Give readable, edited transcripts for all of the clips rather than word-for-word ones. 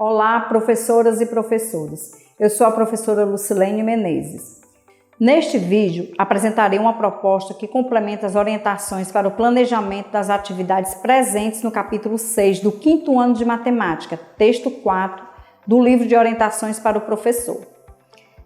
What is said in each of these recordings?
Olá, professoras e professores. Eu sou a professora Lucilene Menezes. Neste vídeo, apresentarei uma proposta que complementa as orientações para o planejamento das atividades presentes no capítulo 6 do 5º ano de matemática, texto 4, do livro de orientações para o professor.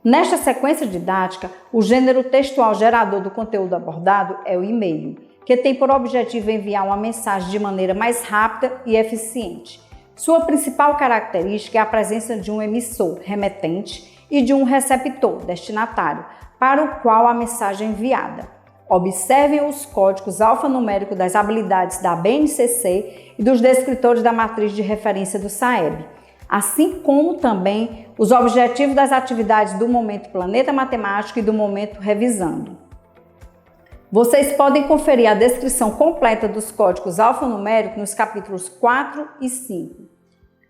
Nesta sequência didática, o gênero textual gerador do conteúdo abordado é o e-mail, que tem por objetivo enviar uma mensagem de maneira mais rápida e eficiente. Sua principal característica é a presença de um emissor, remetente, e de um receptor, destinatário, para o qual a mensagem é enviada. Observem os códigos alfanuméricos das habilidades da BNCC e dos descritores da matriz de referência do SAEB, assim como também os objetivos das atividades do momento Planeta Matemático e do momento Revisando. Vocês podem conferir a descrição completa dos códigos alfanuméricos nos capítulos 4 e 5.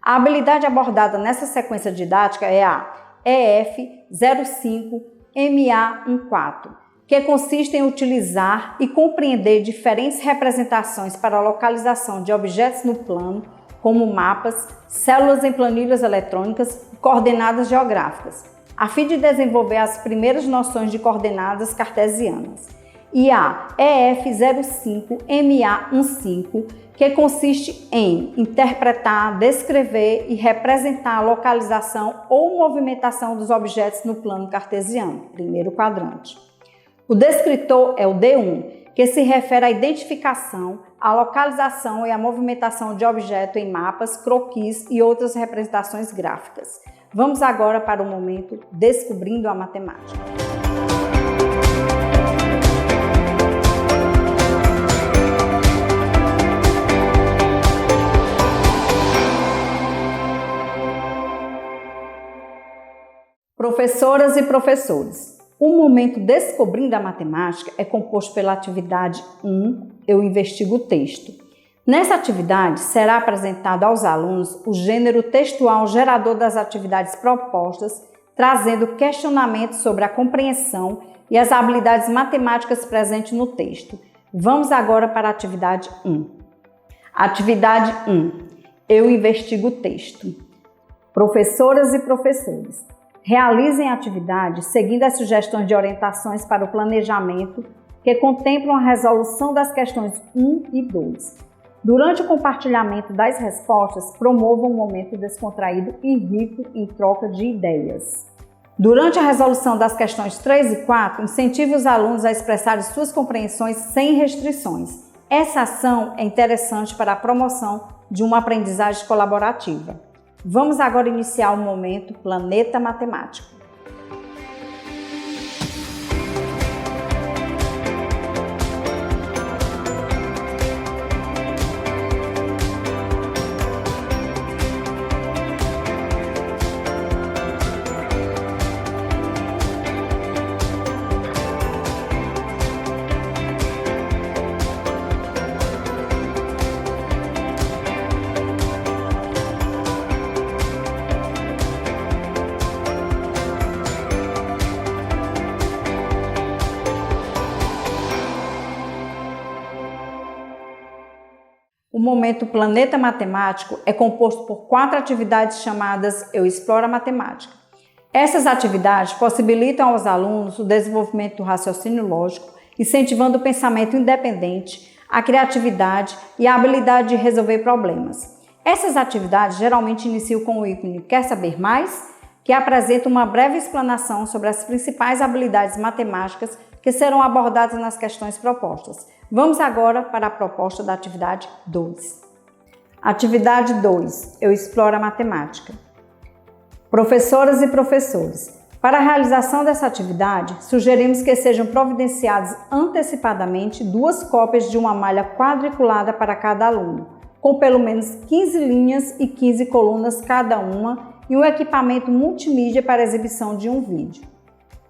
A habilidade abordada nessa sequência didática é a EF05MA14, que consiste em utilizar e compreender diferentes representações para a localização de objetos no plano, como mapas, células em planilhas eletrônicas e coordenadas geográficas, a fim de desenvolver as primeiras noções de coordenadas cartesianas. E a EF05MA15, que consiste em interpretar, descrever e representar a localização ou movimentação dos objetos no plano cartesiano, primeiro quadrante. O descritor é o D1, que se refere à identificação, à localização e à movimentação de objetos em mapas, croquis e outras representações gráficas. Vamos agora para o momento Descobrindo a Matemática. Professoras e professores, o momento Descobrindo a Matemática é composto pela atividade 1, Eu Investigo o Texto. Nessa atividade, será apresentado aos alunos o gênero textual gerador das atividades propostas, trazendo questionamentos sobre a compreensão e as habilidades matemáticas presentes no texto. Vamos agora para a atividade 1. Atividade 1, Eu Investigo o Texto. Professoras e professores, realizem a atividade seguindo as sugestões de orientações para o planejamento que contemplam a resolução das questões 1 e 2. Durante o compartilhamento das respostas, promovam um momento descontraído e rico em troca de ideias. Durante a resolução das questões 3 e 4, incentive os alunos a expressarem suas compreensões sem restrições. Essa ação é interessante para a promoção de uma aprendizagem colaborativa. Vamos agora iniciar o momento Planeta Matemático. O momento Planeta Matemático é composto por 4 atividades chamadas Eu Exploro a Matemática. Essas atividades possibilitam aos alunos o desenvolvimento do raciocínio lógico, incentivando o pensamento independente, a criatividade e a habilidade de resolver problemas. Essas atividades geralmente iniciam com o ícone Quer saber mais?, que apresenta uma breve explanação sobre as principais habilidades matemáticas que serão abordadas nas questões propostas. Vamos agora para a proposta da atividade 2. Atividade 2. Eu exploro a matemática. Professoras e professores, para a realização dessa atividade, sugerimos que sejam providenciadas antecipadamente 2 cópias de uma malha quadriculada para cada aluno, com pelo menos 15 linhas e 15 colunas cada uma e um equipamento multimídia para exibição de um vídeo.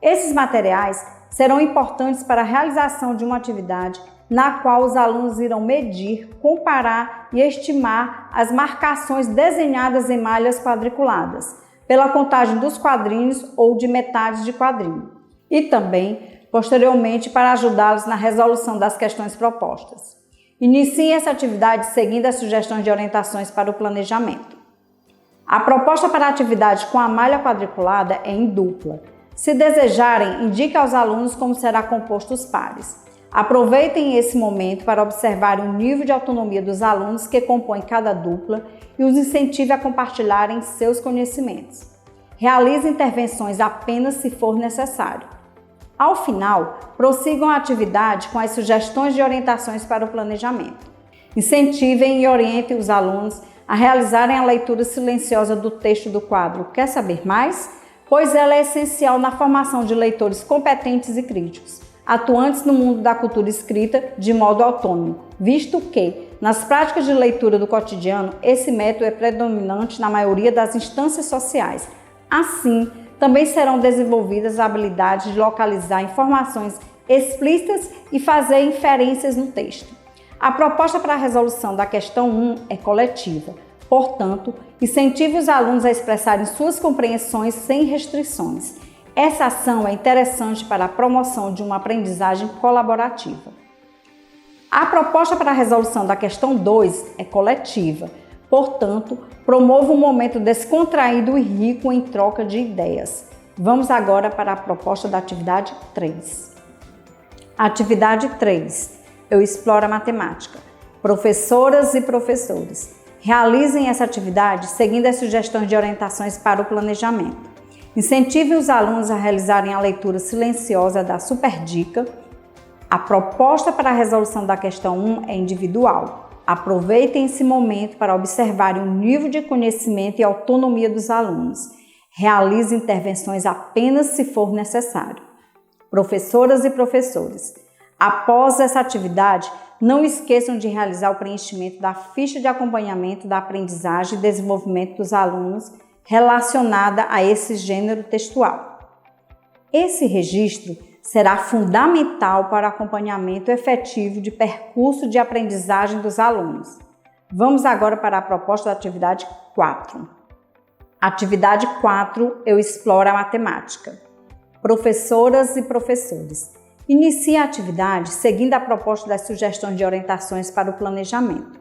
Esses materiais serão importantes para a realização de uma atividade na qual os alunos irão medir, comparar e estimar as marcações desenhadas em malhas quadriculadas, pela contagem dos quadrinhos ou de metades de quadrinho, e também, posteriormente, para ajudá-los na resolução das questões propostas. Inicie essa atividade seguindo as sugestões de orientações para o planejamento. A proposta para a atividade com a malha quadriculada é em dupla. Se desejarem, indique aos alunos como será composto os pares. Aproveitem esse momento para observarem o nível de autonomia dos alunos que compõem cada dupla e os incentive a compartilharem seus conhecimentos. Realize intervenções apenas se for necessário. Ao final, prossigam a atividade com as sugestões de orientações para o planejamento. Incentivem e orientem os alunos a realizarem a leitura silenciosa do texto do quadro Quer Saber Mais? Pois ela é essencial na formação de leitores competentes e críticos, atuantes no mundo da cultura escrita de modo autônomo, visto que, nas práticas de leitura do cotidiano, esse método é predominante na maioria das instâncias sociais. Assim, também serão desenvolvidas habilidades de localizar informações explícitas e fazer inferências no texto. A proposta para a resolução da questão 1 é coletiva, portanto, incentive os alunos a expressarem suas compreensões sem restrições. Essa ação é interessante para a promoção de uma aprendizagem colaborativa. A proposta para a resolução da questão 2 é coletiva, portanto, promova um momento descontraído e rico em troca de ideias. Vamos agora para a proposta da atividade 3. Atividade 3. Eu exploro a matemática. Professoras e professores, realizem essa atividade seguindo as sugestões de orientações para o planejamento. Incentive os alunos a realizarem a leitura silenciosa da Superdica. A proposta para a resolução da questão 1 é individual. Aproveitem esse momento para observarem o nível de conhecimento e autonomia dos alunos. Realize intervenções apenas se for necessário. Professoras e professores, após essa atividade, não esqueçam de realizar o preenchimento da ficha de acompanhamento da aprendizagem e desenvolvimento dos alunos relacionada a esse gênero textual. Esse registro será fundamental para o acompanhamento efetivo de percurso de aprendizagem dos alunos. Vamos agora para a proposta da atividade 4. Atividade 4, eu exploro a matemática. Professoras e professores, inicie a atividade seguindo a proposta das sugestões de orientações para o planejamento.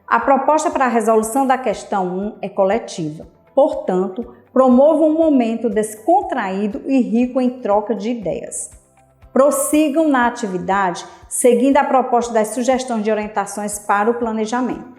A proposta para a resolução da questão 1 é coletiva. Portanto, promova um momento descontraído e rico em troca de ideias. Prossigam na atividade seguindo a proposta das sugestões de orientações para o planejamento.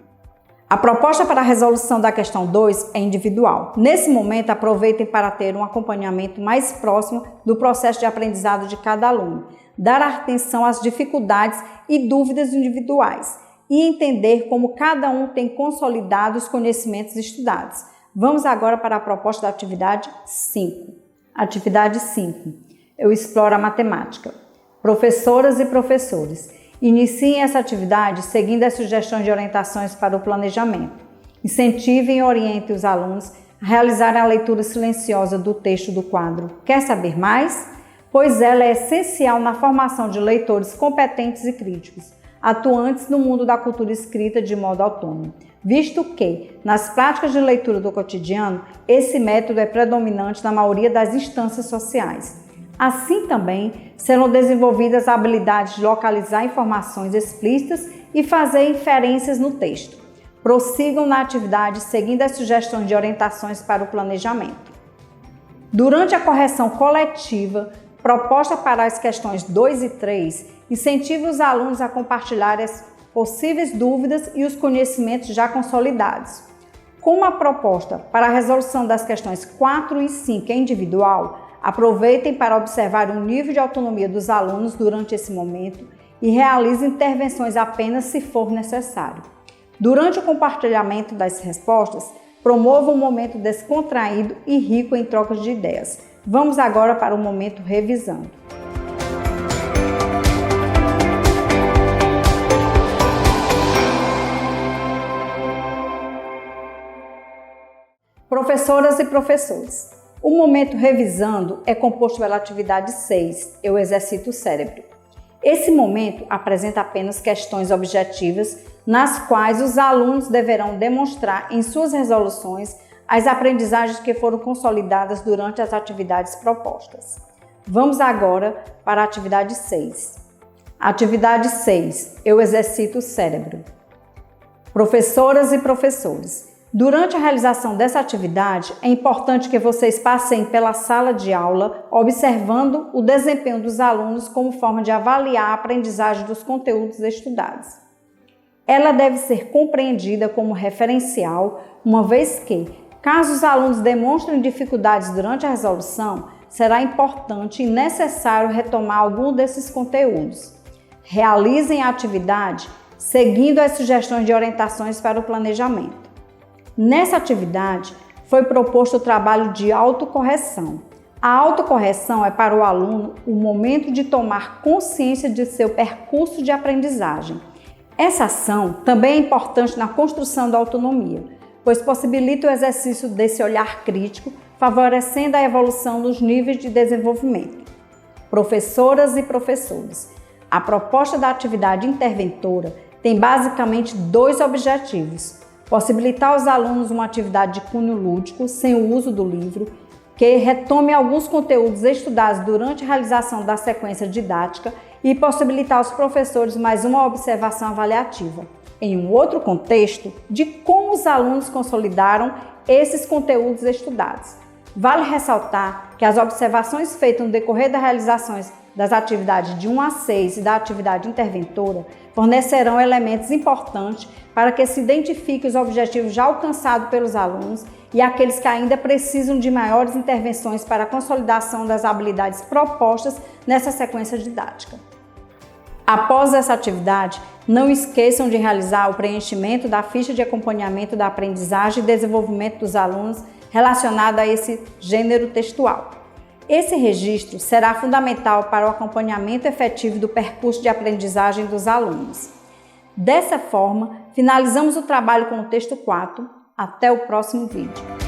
A proposta para a resolução da questão 2 é individual. Nesse momento, aproveitem para ter um acompanhamento mais próximo do processo de aprendizado de cada aluno, dar atenção às dificuldades e dúvidas individuais e entender como cada um tem consolidado os conhecimentos estudados. Vamos agora para a proposta da atividade 5. Atividade 5. Eu exploro a matemática. Professoras e professores, iniciem essa atividade seguindo as sugestões de orientações para o planejamento. Incentivem e orientem os alunos a realizarem a leitura silenciosa do texto do quadro Quer Saber Mais? Pois ela é essencial na formação de leitores competentes e críticos, atuantes no mundo da cultura escrita de modo autônomo, visto que, nas práticas de leitura do cotidiano, esse método é predominante na maioria das instâncias sociais. Assim também, serão desenvolvidas habilidades de localizar informações explícitas e fazer inferências no texto. Prossigam na atividade seguindo as sugestões de orientações para o planejamento. Durante a correção coletiva, proposta para as questões 2 e 3, incentive os alunos a compartilhar as possíveis dúvidas e os conhecimentos já consolidados. Como a proposta para a resolução das questões 4 e 5 é individual, aproveitem para observar o nível de autonomia dos alunos durante esse momento e realizem intervenções apenas se for necessário. Durante o compartilhamento das respostas, promovam um momento descontraído e rico em trocas de ideias. Vamos agora para o momento revisando. Professoras e professores, o momento revisando é composto pela atividade 6, eu exercito o cérebro. Esse momento apresenta apenas questões objetivas nas quais os alunos deverão demonstrar em suas resoluções as aprendizagens que foram consolidadas durante as atividades propostas. Vamos agora para a atividade 6. Atividade 6, eu exercito o cérebro. Professoras e professores, Durante a realização dessa atividade, é importante que vocês passem pela sala de aula, observando o desempenho dos alunos como forma de avaliar a aprendizagem dos conteúdos estudados. Ela deve ser compreendida como referencial, uma vez que, caso os alunos demonstrem dificuldades durante a resolução, será importante e necessário retomar algum desses conteúdos. Realizem a atividade seguindo as sugestões de orientações para o planejamento. Nessa atividade, foi proposto o trabalho de autocorreção. A autocorreção é para o aluno o momento de tomar consciência de seu percurso de aprendizagem. Essa ação também é importante na construção da autonomia, pois possibilita o exercício desse olhar crítico, favorecendo a evolução dos níveis de desenvolvimento. Professoras e professores, a proposta da atividade interventora tem basicamente 2 objetivos: possibilitar aos alunos uma atividade de cunho lúdico, sem o uso do livro, que retome alguns conteúdos estudados durante a realização da sequência didática e possibilitar aos professores mais uma observação avaliativa, em um outro contexto, de como os alunos consolidaram esses conteúdos estudados. Vale ressaltar que as observações feitas no decorrer das realizações das atividades de 1 a 6 e da atividade interventora fornecerão elementos importantes para que se identifique os objetivos já alcançados pelos alunos e aqueles que ainda precisam de maiores intervenções para a consolidação das habilidades propostas nessa sequência didática. Após essa atividade, não esqueçam de realizar o preenchimento da ficha de acompanhamento da aprendizagem e desenvolvimento dos alunos relacionado a esse gênero textual. Esse registro será fundamental para o acompanhamento efetivo do percurso de aprendizagem dos alunos. Dessa forma, finalizamos o trabalho com o texto 4. Até o próximo vídeo.